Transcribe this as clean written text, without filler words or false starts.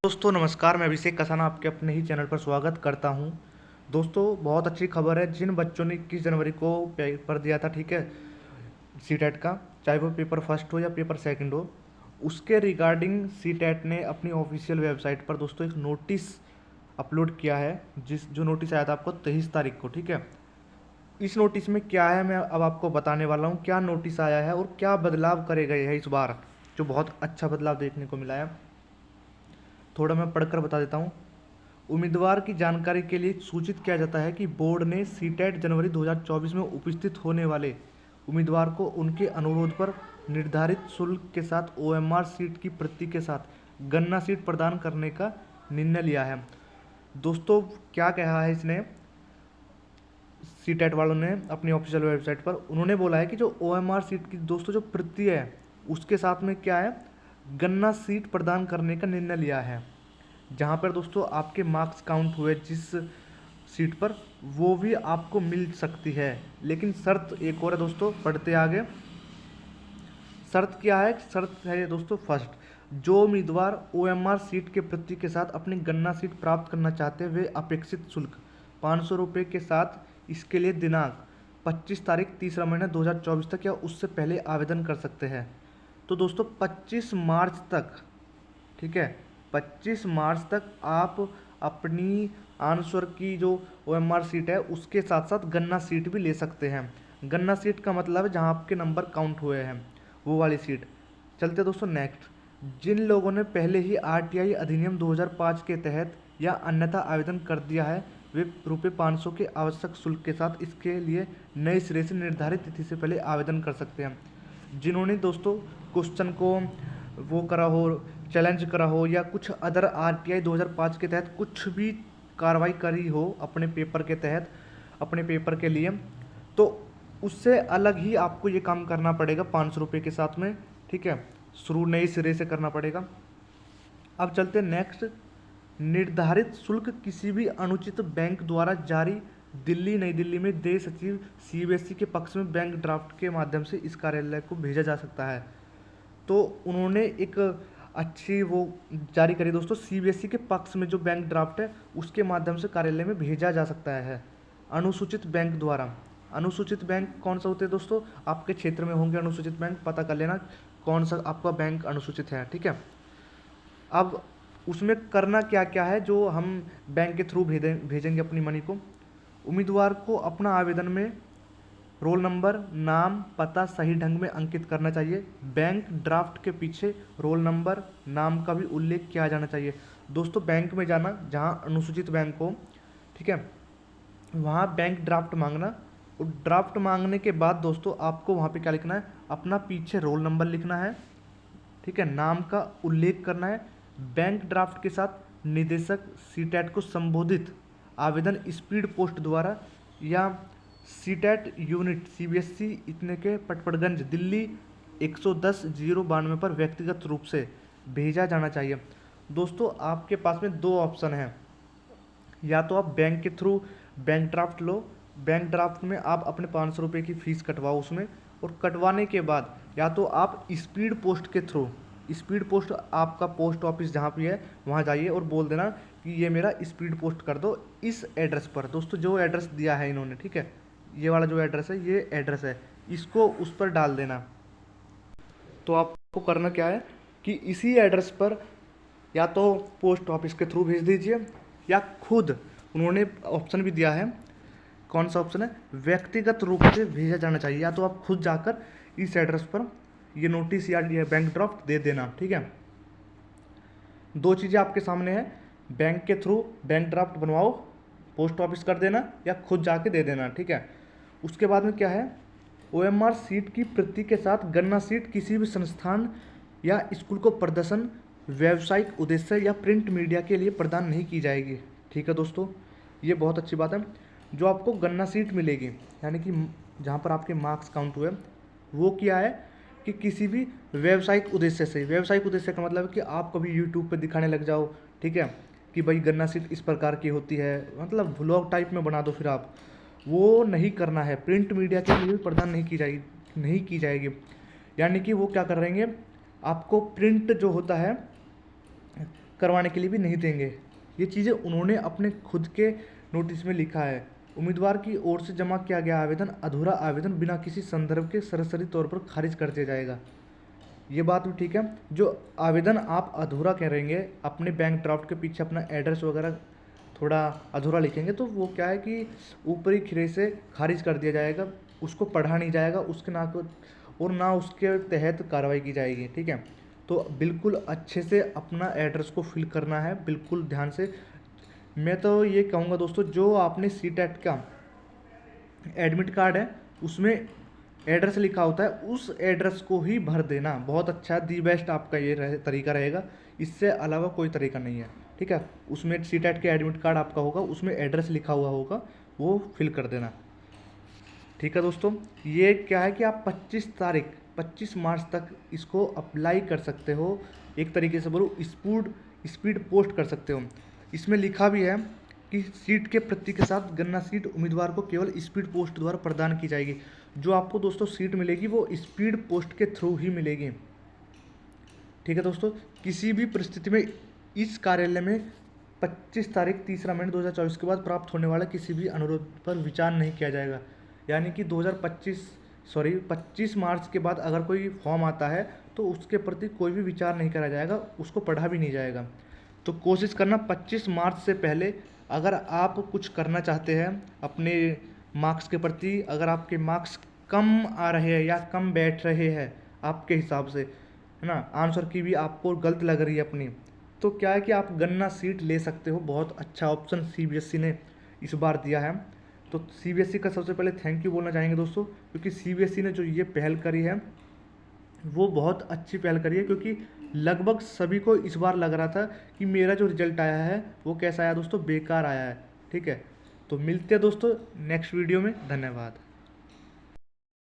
दोस्तों नमस्कार, मैं अभिषेक कसाना आपके अपने ही चैनल पर स्वागत करता हूं। दोस्तों बहुत अच्छी खबर है, जिन बच्चों ने 21 जनवरी को पेपर दिया था, ठीक है, सीटेट का, चाहे वो पेपर फर्स्ट हो या पेपर सेकंड हो, उसके रिगार्डिंग सीटेट ने अपनी ऑफिशियल वेबसाइट पर दोस्तों एक नोटिस अपलोड किया है, जो नोटिस आया था आपको 23 तारीख को, ठीक है। इस नोटिस में क्या है मैं अब आपको बताने वाला हूँ, क्या नोटिस आया है और क्या बदलाव करे गए हैं इस बार, जो बहुत अच्छा बदलाव देखने को मिला है। थोड़ा मैं पढ़कर बता देता हूँ। उम्मीदवार की जानकारी के लिए सूचित किया जाता है कि बोर्ड ने सीटेट जनवरी 2024 में उपस्थित होने वाले उम्मीदवार को उनके अनुरोध पर निर्धारित शुल्क के साथ ओएमआर सीट की प्रति के साथ गन्ना सीट प्रदान करने का निर्णय लिया है। दोस्तों क्या कहा है इसने, सीटेट वालों ने अपनी ऑफिशियल वेबसाइट पर उन्होंने बोला है कि जो ओएमआर सीट की दोस्तों जो प्रति है उसके साथ में क्या है, गन्ना सीट प्रदान करने का निर्णय लिया है। जहाँ पर दोस्तों आपके मार्क्स काउंट हुए जिस सीट पर, वो भी आपको मिल सकती है, लेकिन शर्त एक और है दोस्तों, पढ़ते आगे। शर्त क्या है, शर्त है दोस्तों फर्स्ट, जो उम्मीदवार ओएमआर सीट के प्रति के साथ अपनी गन्ना सीट प्राप्त करना चाहते हैं वे अपेक्षित शुल्क 500 रुपये के साथ इसके लिए दिनांक 25 तारीख तीसरा महीना 2024 तक या उससे पहले आवेदन कर सकते हैं। तो दोस्तों 25 मार्च तक, ठीक है, 25 मार्च तक आप अपनी आंसर की जो ओएमआर सीट है उसके साथ साथ गन्ना सीट भी ले सकते हैं। गन्ना सीट का मतलब है जहां आपके नंबर काउंट हुए हैं वो वाली सीट। चलते दोस्तों नेक्स्ट, जिन लोगों ने पहले ही आरटीआई अधिनियम 2005 के तहत या अन्यथा आवेदन कर दिया है वे ₹500 के आवश्यक शुल्क के साथ इसके लिए नए सिरे से निर्धारित तिथि से पहले आवेदन कर सकते हैं। जिन्होंने दोस्तों क्वेश्चन को वो करा हो, चैलेंज करा हो, या कुछ अदर आरटीआई 2005 के तहत कुछ भी कार्रवाई करी हो अपने पेपर के तहत, अपने पेपर के लिए, तो उससे अलग ही आपको ये काम करना पड़ेगा 500 रुपये के साथ में, ठीक है, शुरू नए सिरे से करना पड़ेगा। अब चलते नेक्स्ट, निर्धारित शुल्क किसी भी अनुचित बैंक द्वारा जारी दिल्ली नई दिल्ली में देय सचिव सीबीएसई के पक्ष में बैंक ड्राफ्ट के माध्यम से इस कार्यालय को भेजा जा सकता है। तो उन्होंने एक अच्छी वो जारी करी दोस्तों, सीबीएसई के पक्ष में जो बैंक ड्राफ्ट है उसके माध्यम से कार्यालय में भेजा जा सकता है अनुसूचित बैंक द्वारा। अनुसूचित बैंक कौन सा होते हैं दोस्तों, आपके क्षेत्र में होंगे अनुसूचित बैंक, पता कर लेना कौन सा आपका बैंक अनुसूचित है, ठीक है। अब उसमें करना क्या क्या है जो हम बैंक के थ्रू भेजेंगे अपनी मनी को। उम्मीदवार को अपना आवेदन में रोल नंबर, नाम, पता सही ढंग में अंकित करना चाहिए। बैंक ड्राफ्ट के पीछे रोल नंबर, नाम का भी उल्लेख किया जाना चाहिए। दोस्तों बैंक में जाना जहां अनुसूचित बैंक हो, ठीक है, वहां बैंक ड्राफ्ट मांगना, और ड्राफ्ट मांगने के बाद दोस्तों आपको वहां पे क्या लिखना है, अपना पीछे रोल नंबर लिखना है, ठीक है, नाम का उल्लेख करना है। बैंक ड्राफ्ट के साथ निदेशक सीटेट को संबोधित आवेदन स्पीड पोस्ट द्वारा या सीटेट यूनिट सीबीएसई इतने के पटपड़गंज दिल्ली 110-092 पर व्यक्तिगत रूप से भेजा जाना चाहिए। दोस्तों आपके पास में दो ऑप्शन हैं, या तो आप बैंक के थ्रू बैंक ड्राफ्ट लो, बैंक ड्राफ्ट में आप अपने 500 रुपये की फ़ीस कटवाओ उसमें, और कटवाने के बाद या तो आप स्पीड पोस्ट के थ्रू, स्पीड पोस्ट आपका पोस्ट ऑफिस जहाँ भी है वहाँ जाइए और बोल देना कि ये मेरा स्पीड पोस्ट कर दो इस एड्रेस पर। दोस्तों जो एड्रेस दिया है इन्होंने, ठीक है, ये वाला जो एड्रेस है ये एड्रेस है, इसको उस पर डाल देना। तो आपको करना क्या है कि इसी एड्रेस पर या तो पोस्ट ऑफिस के थ्रू भेज दीजिए, या खुद उन्होंने ऑप्शन भी दिया है, कौन सा ऑप्शन है, व्यक्तिगत रूप से भेजा जाना चाहिए, या तो आप खुद जाकर इस एड्रेस पर ये नोटिस या ये बैंक ड्राफ्ट दे देना, ठीक है। दो चीज़ें आपके सामने है, बैंक के थ्रू बैंक ड्राफ्ट बनवाओ, पोस्ट ऑफिस कर देना, या खुद जाके दे देना, ठीक है। उसके बाद में क्या है, ओएमआर सीट की प्रति के साथ गन्ना सीट किसी भी संस्थान या स्कूल को प्रदर्शन, व्यावसायिक उद्देश्य या प्रिंट मीडिया के लिए प्रदान नहीं की जाएगी, ठीक है दोस्तों। ये बहुत अच्छी बात है, जो आपको गन्ना सीट मिलेगी यानी कि जहाँ पर आपके मार्क्स काउंट हुए, वो क्या है कि किसी भी व्यावसायिक उद्देश्य से, व्यावसायिक उद्देश्य का मतलब है कि आप कभी यूट्यूब पे दिखाने लग जाओ, ठीक है, कि भाई गन्ना सीट इस प्रकार की होती है, मतलब व्लॉग टाइप में बना दो, फिर आप वो नहीं करना है। प्रिंट मीडिया के लिए भी प्रदान नहीं की जाएगी। यानी कि वो क्या कर रहेंगे, आपको प्रिंट जो होता है करवाने के लिए भी नहीं देंगे। ये चीज़ें उन्होंने अपने खुद के नोटिस में लिखा है। उम्मीदवार की ओर से जमा किया गया आवेदन अधूरा आवेदन बिना किसी संदर्भ के सरसरी तौर पर खारिज कर दिया जाएगा। ये बात भी ठीक है। जो आवेदन आप अधूरा करेंगे, अपने बैंक ड्राफ्ट के पीछे अपना एड्रेस वगैरह थोड़ा अधूरा लिखेंगे, तो वो क्या है कि ऊपरी खिरे से खारिज कर दिया जाएगा, उसको पढ़ा नहीं जाएगा, उसके ना को और ना उसके तहत कार्रवाई की जाएगी। ठीक है, तो बिल्कुल अच्छे से अपना एड्रेस को फिल करना है, बिल्कुल ध्यान से। मैं तो ये कहूँगा दोस्तों, जो आपने सीटेट का एडमिट कार्ड है उसमें एड्रेस लिखा होता है, उस एड्रेस को ही भर देना बहुत अच्छा, दी बेस्ट आपका ये तरीका रहेगा। इससे अलावा कोई तरीका नहीं है। ठीक है, उसमें सीटेट के एडमिट कार्ड आपका होगा, उसमें एड्रेस लिखा हुआ होगा, वो फिल कर देना। ठीक है दोस्तों, ये क्या है कि आप 25 मार्च तक इसको अप्लाई कर सकते हो। एक तरीके से बोलो स्पीड पोस्ट कर सकते हो। इसमें लिखा भी है कि सीट के प्रति के साथ गन्ना सीट उम्मीदवार को केवल स्पीड पोस्ट द्वारा प्रदान की जाएगी। जो आपको दोस्तों सीट मिलेगी वो स्पीड पोस्ट के थ्रू ही मिलेगी। ठीक है दोस्तों, किसी भी परिस्थिति में इस कार्यालय में 25 तारीख 3 महीने 2024 के बाद प्राप्त होने वाले किसी भी अनुरोध पर विचार नहीं किया जाएगा। यानी कि 25 मार्च के बाद अगर कोई फॉर्म आता है तो उसके प्रति कोई भी विचार नहीं करा जाएगा, उसको पढ़ा भी नहीं जाएगा। तो कोशिश करना 25 मार्च से पहले अगर आप कुछ करना चाहते हैं अपने मार्क्स के प्रति, अगर आपके मार्क्स कम आ रहे हैं या कम बैठ रहे हैं आपके हिसाब से, है ना, आंसर की भी आपको गलत लग रही है अपनी, तो क्या है कि आप गन्ना सीट ले सकते हो। बहुत अच्छा ऑप्शन सीबीएसई ने इस बार दिया है। तो सीबीएसई का सबसे पहले थैंक यू बोलना चाहेंगे दोस्तों, क्योंकि सीबीएसई ने जो ये पहल करी है वो बहुत अच्छी पहल करी है। क्योंकि लगभग सभी को इस बार लग रहा था कि मेरा जो रिजल्ट आया है वो कैसा आया दोस्तों, बेकार आया है। ठीक है, तो मिलते हैं दोस्तों नेक्स्ट वीडियो में। धन्यवाद।